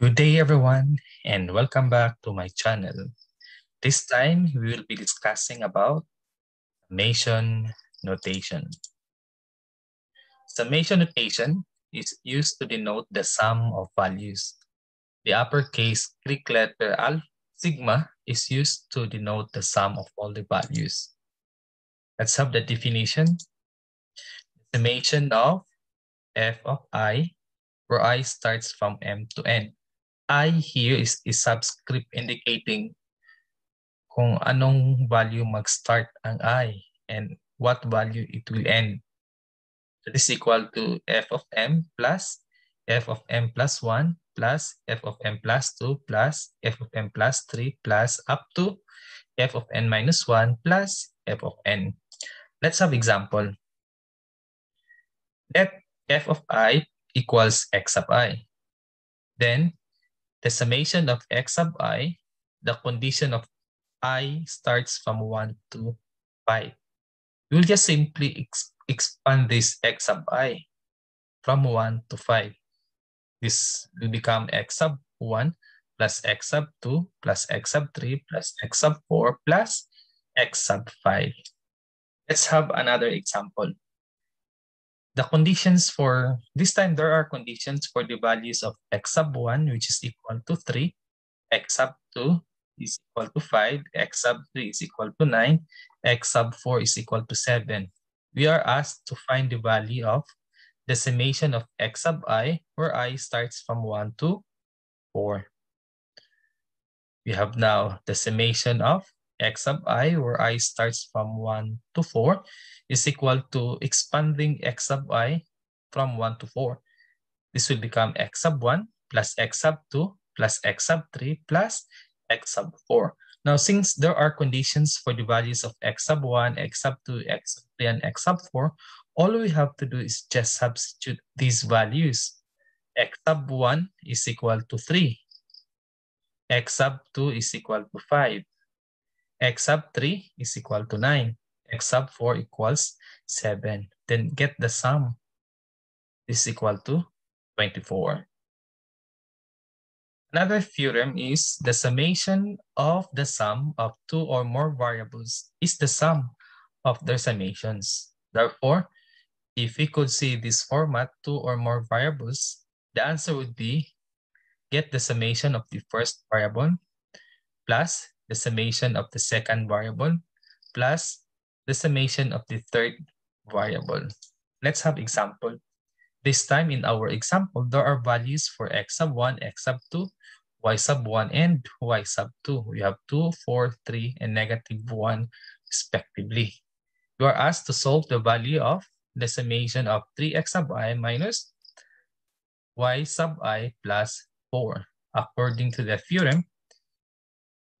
Good day, everyone, and welcome back to my channel. This time, we will be discussing about summation notation. Summation notation is used to denote the sum of values. The uppercase Greek letter alpha sigma is used to denote the sum of all the values. Let's have the definition. Summation of f of I, where I starts from m to n. I here is a subscript indicating kung anong value mag-start ang I and what value it will end. That is equal to f of m plus f of m plus 1 plus f of m plus 2 plus f of m plus 3 plus up to f of n minus 1 plus f of n. Let's have example. Let f of I equals x sub I. Then the summation of x sub I, the condition of I starts from 1 to 5. We'll just simply expand this x sub I from 1 to 5. This will become x sub 1 plus x sub 2 plus x sub 3 plus x sub 4 plus x sub 5. Let's have another example. The conditions for, this time there are conditions for the values of x sub 1, which is equal to 3, x sub 2 is equal to 5, x sub 3 is equal to 9, x sub 4 is equal to 7. We are asked to find the value of the summation of x sub I, where I starts from 1 to 4. We have now the summation of x sub I, where I starts from 1 to 4, is equal to expanding x sub I from 1 to 4. This will become x sub 1 plus x sub 2 plus x sub 3 plus x sub 4. Now, since there are conditions for the values of x sub 1, x sub 2, x sub 3, and x sub 4, all we have to do is just substitute these values. X sub 1 is equal to 3. X sub 2 is equal to 5. X sub 3 is equal to 9. X sub 4 equals 7. Then get the sum. This is equal to 24. Another theorem is the summation of the sum of two or more variables is the sum of their summations. Therefore, if we could see this format, two or more variables, the answer would be get the summation of the first variable plus the summation of the second variable plus the summation of the third variable. Let's have example. This time in our example, there are values for x sub 1, x sub 2, y sub 1, and y sub 2. We have 2, 4, 3, and negative 1 respectively. You are asked to solve the value of the summation of 3x sub I minus y sub I plus 4. According to the theorem,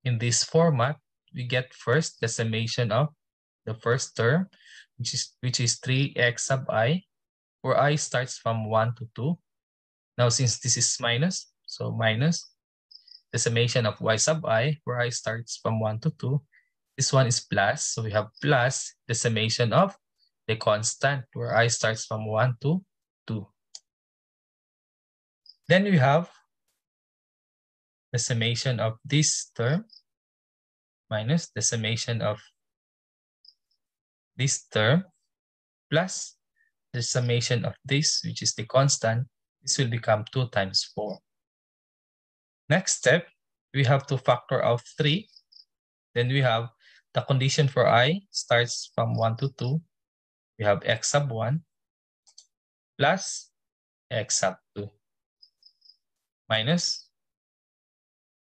in this format, we get first the summation of the first term, which is 3x sub I, where I starts from 1 to 2. Now, since this is minus, so minus the summation of y sub I, where I starts from 1 to 2. This one is plus, so we have plus the summation of the constant, where I starts from 1 to 2. Then we have the summation of this term minus the summation of this term plus the summation of this, which is the constant. This will become 2 times 4. Next step, we have to factor out 3. Then we have the condition for I starts from 1 to 2. We have x sub 1 plus x sub 2 minus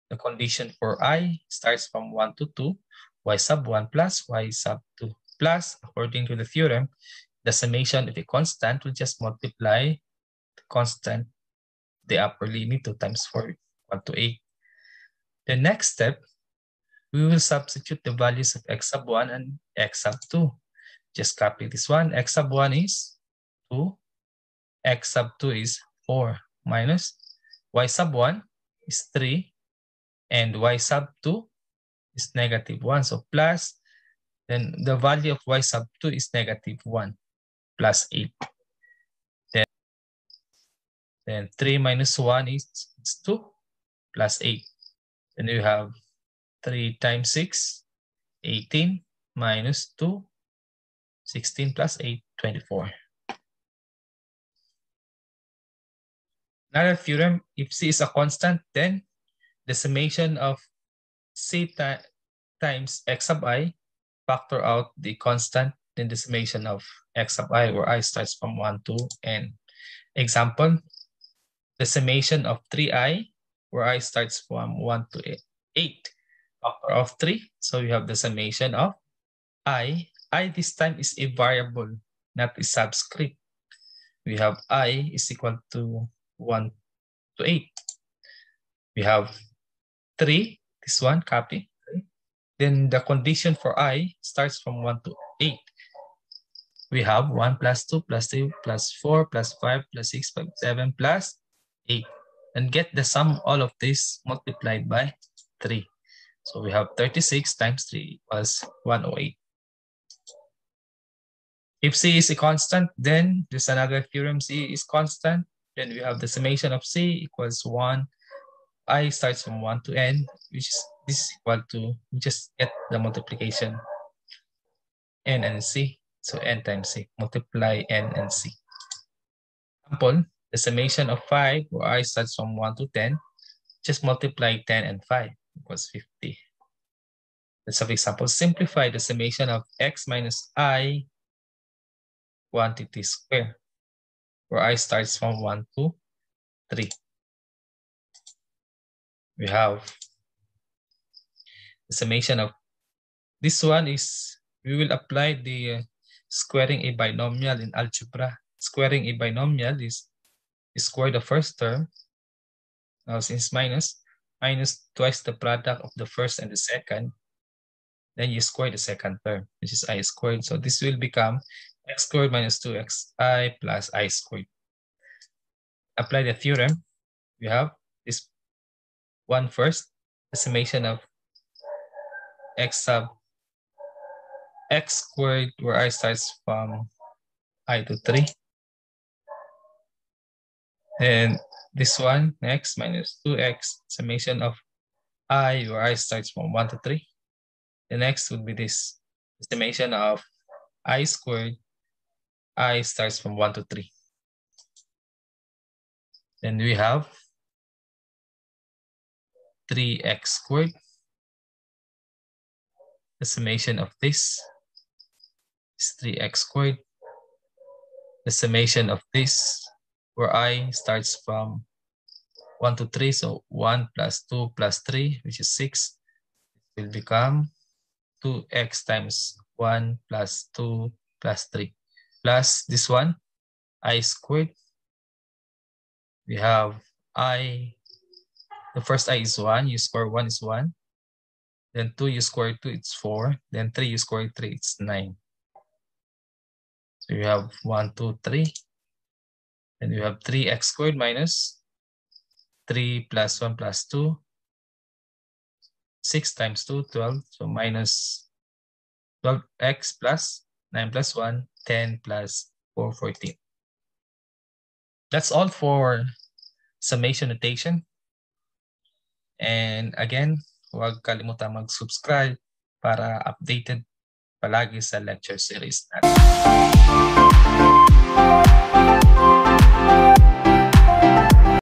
the condition for I starts from 1 to 2, y sub 1 plus y sub 2 plus, according to the theorem, the summation of a constant will just multiply the constant, the upper limit, 2 times 4, 1 to 8. The next step, we will substitute the values of x sub 1 and x sub 2. Just copy this one. X sub 1 is 2, x sub 2 is 4, minus y sub 1 is 3, and y sub 2 is negative 1. So plus, then the value of y sub 2 is negative 1 plus 8. Then 3 minus 1 is 2. plus 8. Then you have 3 times 6, 18 minus 2, 16 plus 8, 24. Another theorem, if C is a constant, then the summation of C times x sub I, factor out the constant, then the summation of x sub I, where I starts from 1 to n. Example, the summation of 3i, where I starts from 1 to 8, factor of 3. So you have the summation of I. I this time is a variable, not a subscript. We have I is equal to 1 to 8. We have 3, this one, copy. Then the condition for I starts from 1 to 8. We have 1 plus 2 plus 3 plus 4 plus 5 plus 6 plus 7 plus 8. And get the sum all of this multiplied by 3. So we have 36 times 3 equals 108. If C is a constant, then there's another theorem. C is constant. Then we have the summation of C equals 1. I starts from 1 to n, which is this is equal to, we just get the multiplication n and c. So n times c, multiply n and c. Example, the summation of 5, where I starts from 1 to 10, just multiply 10 and 5 equals 50. Let's have example. Simplify the summation of x minus I quantity square, where I starts from 1 to 3. We have the summation of this one is, we will apply the squaring a binomial in algebra. Squaring a binomial is square the first term. Now since minus twice the product of the first and the second, then you square the second term, which is I squared. So this will become x squared minus 2xi plus I squared. Apply the theorem. We have this one first, the summation of x sub x squared, where I starts from I to 3. And this one next, minus 2x, summation of I, where I starts from 1 to 3. The next would be this, summation of I squared, I starts from 1 to 3. Then we have 3x squared. The summation of this is 3x squared. The summation of this, where I starts from 1 to 3, so 1 plus 2 plus 3, which is 6, will become 2x times 1 plus 2 plus 3, plus this one, I squared. We have I, the first I is 1, you square 1 is 1. Then 2, you square 2, it's 4. Then 3, you square 3, it's 9. So you have 1, 2, 3. Then you have 3x squared minus 3 plus 1 plus 2. 6 times 2, 12. So minus 12x plus 9 plus 1, 10 plus 4, 14. That's all for summation notation. And again, huwag kalimutan mag-subscribe para updated palagi sa lecture series natin.